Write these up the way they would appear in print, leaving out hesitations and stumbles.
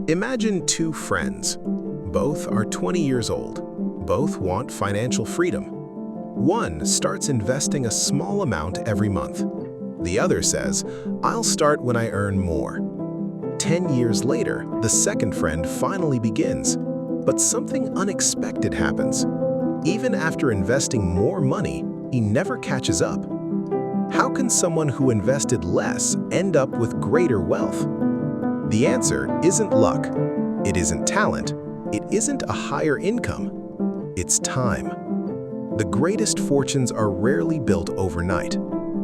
Imagine two friends. Both are 20 years old. Both want financial freedom. One starts investing a small amount every month. The other says, "I'll start when I earn more." 10 years later, the second friend finally begins. But something unexpected happens. Even after investing more money, he never catches up. How can someone who invested less end up with greater wealth? The answer isn't luck. It isn't talent. It isn't a higher income. It's time. The greatest fortunes are rarely built overnight.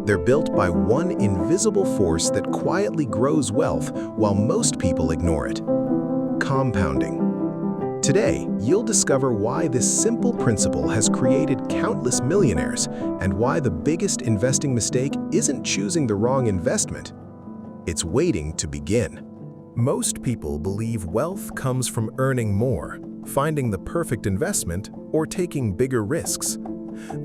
They're built by one invisible force that quietly grows wealth while most people ignore it: compounding. Today, you'll discover why this simple principle has created countless millionaires and why the biggest investing mistake isn't choosing the wrong investment. It's waiting to begin. Most people believe wealth comes from earning more, finding the perfect investment, or taking bigger risks.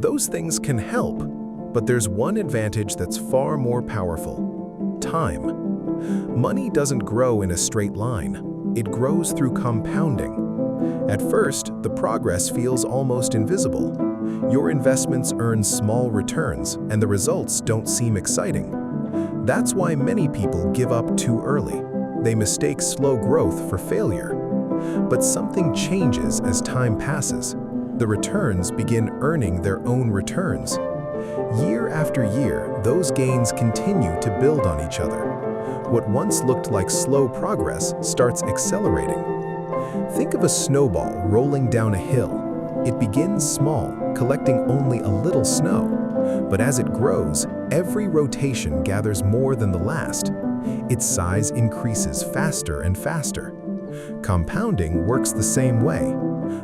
Those things can help, but there's one advantage that's far more powerful: time. Money doesn't grow in a straight line. It grows through compounding. At first, the progress feels almost invisible. Your investments earn small returns, and the results don't seem exciting. That's why many people give up too early. They mistake slow growth for failure. But something changes as time passes. The returns begin earning their own returns. Year after year, those gains continue to build on each other. What once looked like slow progress starts accelerating. Think of a snowball rolling down a hill. It begins small, collecting only a little snow. But as it grows, every rotation gathers more than the last. Its size increases faster and faster. Compounding works the same way.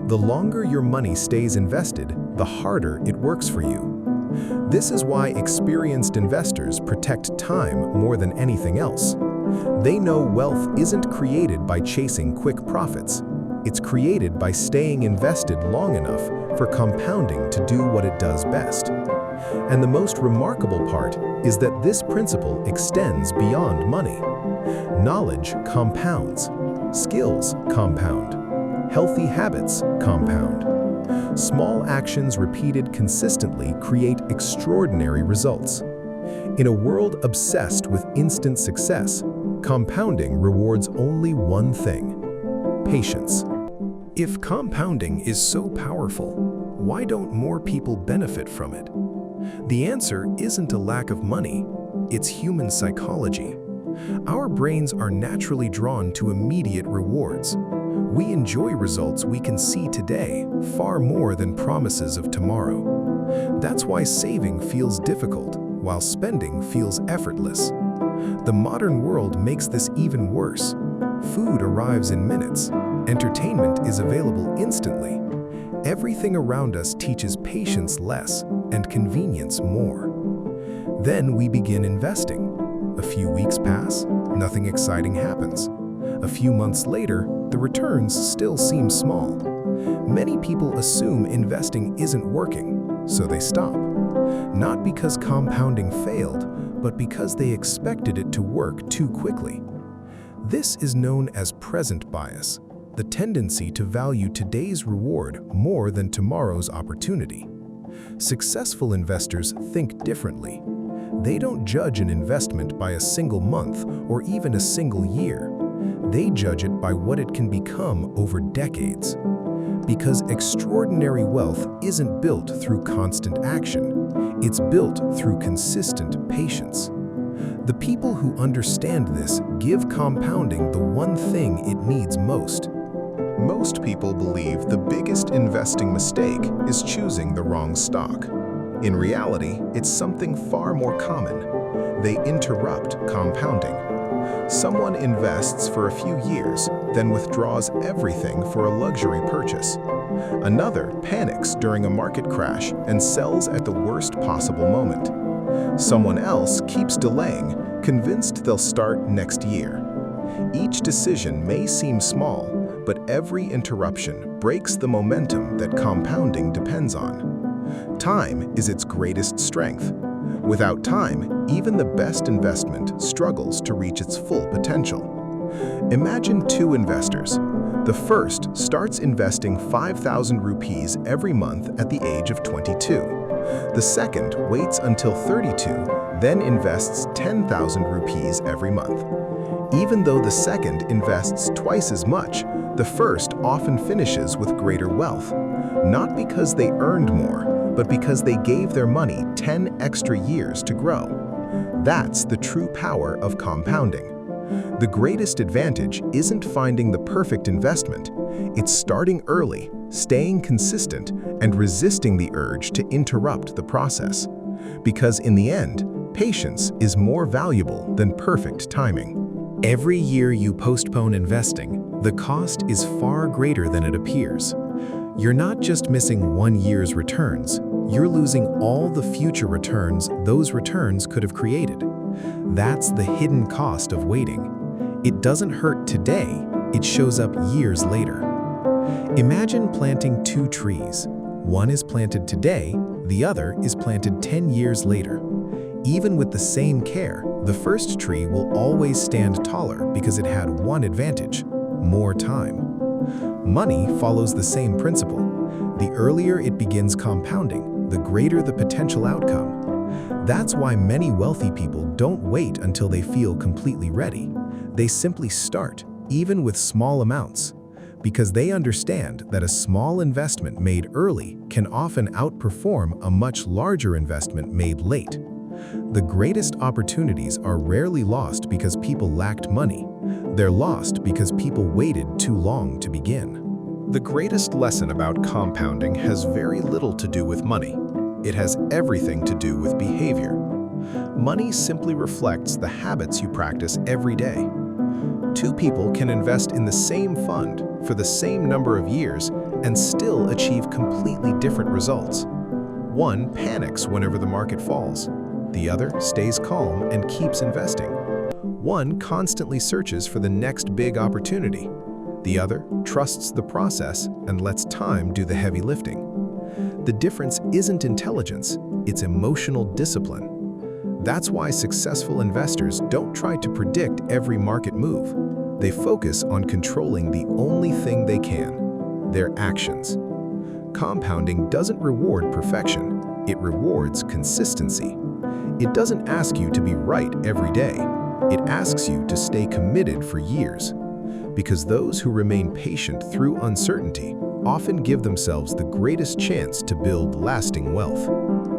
The longer your money stays invested, the harder it works for you. This is why experienced investors protect time more than anything else. They know wealth isn't created by chasing quick profits. It's created by staying invested long enough for compounding to do what it does best. And the most remarkable part is that this principle extends beyond money. Knowledge compounds. Skills compound. Healthy habits compound. Small actions repeated consistently create extraordinary results. In a world obsessed with instant success, compounding rewards only one thing: patience. If compounding is so powerful, why don't more people benefit from it? The answer isn't a lack of money, it's human psychology. Our brains are naturally drawn to immediate rewards. We enjoy results we can see today far more than promises of tomorrow. That's why saving feels difficult, while spending feels effortless. The modern world makes this even worse. Food arrives in minutes. Entertainment is available instantly. Everything around us teaches patience less and convenience more. Then we begin investing. A few weeks pass, nothing exciting happens. A few months later, the returns still seem small. Many people assume investing isn't working, so they stop. Not because compounding failed, but because they expected it to work too quickly. This is known as present bias, the tendency to value today's reward more than tomorrow's opportunity. Successful investors think differently. They don't judge an investment by a single month or even a single year. They judge it by what it can become over decades. Because extraordinary wealth isn't built through constant action. It's built through consistent patience. The people who understand this give compounding the one thing it needs most. Most people believe the biggest investing mistake is choosing the wrong stock. In reality, it's something far more common. They interrupt compounding. Someone invests for a few years, then withdraws everything for a luxury purchase. Another panics during a market crash and sells at the worst possible moment. Someone else keeps delaying, convinced they'll start next year. Each decision may seem small, but every interruption breaks the momentum that compounding depends on. Time is its greatest strength. Without time, even the best investment struggles to reach its full potential. Imagine two investors. The first starts investing 5,000 rupees every month at the age of 22. The second waits until 32, then invests 10,000 rupees every month. Even though the second invests twice as much, the first often finishes with greater wealth, not because they earned more, but because they gave their money 10 extra years to grow. That's the true power of compounding. The greatest advantage isn't finding the perfect investment. It's starting early, staying consistent, and resisting the urge to interrupt the process. Because in the end, patience is more valuable than perfect timing. Every year you postpone investing, the cost is far greater than it appears. You're not just missing 1 year's returns, you're losing all the future returns those returns could have created. That's the hidden cost of waiting. It doesn't hurt today, it shows up years later. Imagine planting 2 trees. One is planted today, the other is planted 10 years later. Even with the same care, the first tree will always stand taller because it had one advantage: more time. Money follows the same principle. The earlier it begins compounding, the greater the potential outcome. That's why many wealthy people don't wait until they feel completely ready. They simply start, even with small amounts, because they understand that a small investment made early can often outperform a much larger investment made late. The greatest opportunities are rarely lost because people lacked money. They're lost because people waited too long to begin. The greatest lesson about compounding has very little to do with money. It has everything to do with behavior. Money simply reflects the habits you practice every day. 2 people can invest in the same fund for the same number of years and still achieve completely different results. One panics whenever the market falls. The other stays calm and keeps investing. One constantly searches for the next big opportunity. The other trusts the process and lets time do the heavy lifting. The difference isn't intelligence, it's emotional discipline. That's why successful investors don't try to predict every market move. They focus on controlling the only thing they can: their actions. Compounding doesn't reward perfection, it rewards consistency. It doesn't ask you to be right every day. It asks you to stay committed for years. Because those who remain patient through uncertainty often give themselves the greatest chance to build lasting wealth.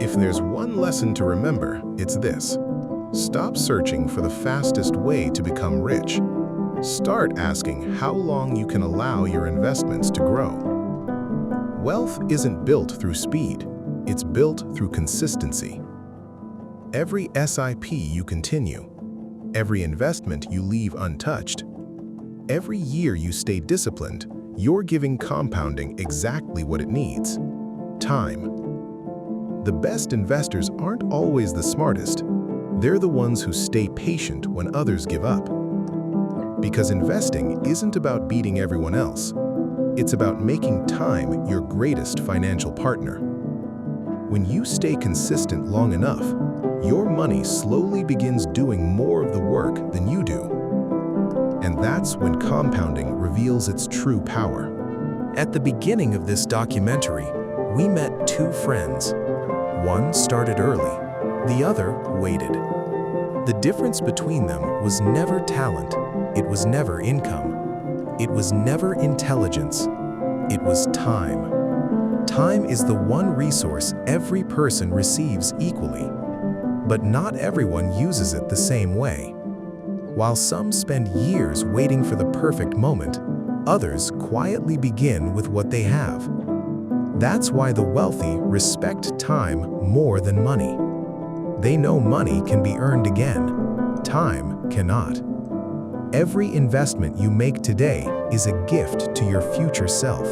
If there's one lesson to remember, it's this: stop searching for the fastest way to become rich. Start asking how long you can allow your investments to grow. Wealth isn't built through speed, it's built through consistency. Every SIP you continue, every investment you leave untouched, every year you stay disciplined, you're giving compounding exactly what it needs: time. The best investors aren't always the smartest. They're the ones who stay patient when others give up. Because investing isn't about beating everyone else. It's about making time your greatest financial partner. When you stay consistent long enough, your money slowly begins doing more of the work than you do. And that's when compounding reveals its true power. At the beginning of this documentary, we met 2 friends. One started early, the other waited. The difference between them was never talent, it was never income, it was never intelligence, it was time. Time is the one resource every person receives equally, but not everyone uses it the same way. While some spend years waiting for the perfect moment, others quietly begin with what they have. That's why the wealthy respect time more than money. They know money can be earned again. Time cannot. Every investment you make today is a gift to your future self.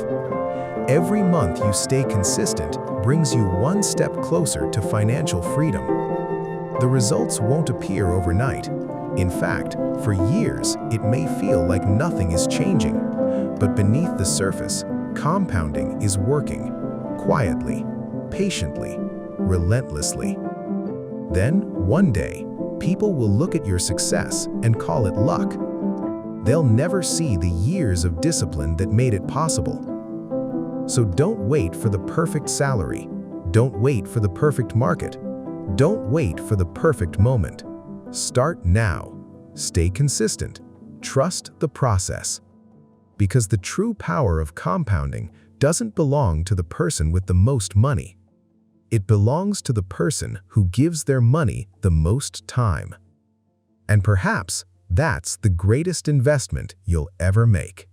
Every month you stay consistent brings you one step closer to financial freedom. The results won't appear overnight. In fact, for years, it may feel like nothing is changing. But beneath the surface, compounding is working, quietly, patiently, relentlessly. Then, one day, people will look at your success and call it luck. they'll never see the years of discipline that made it possible. So don't wait for the perfect salary. Don't wait for the perfect market. Don't wait for the perfect moment. Start now. Stay consistent. Trust the process. Because the true power of compounding doesn't belong to the person with the most money. It belongs to the person who gives their money the most time. And perhaps that's the greatest investment you'll ever make.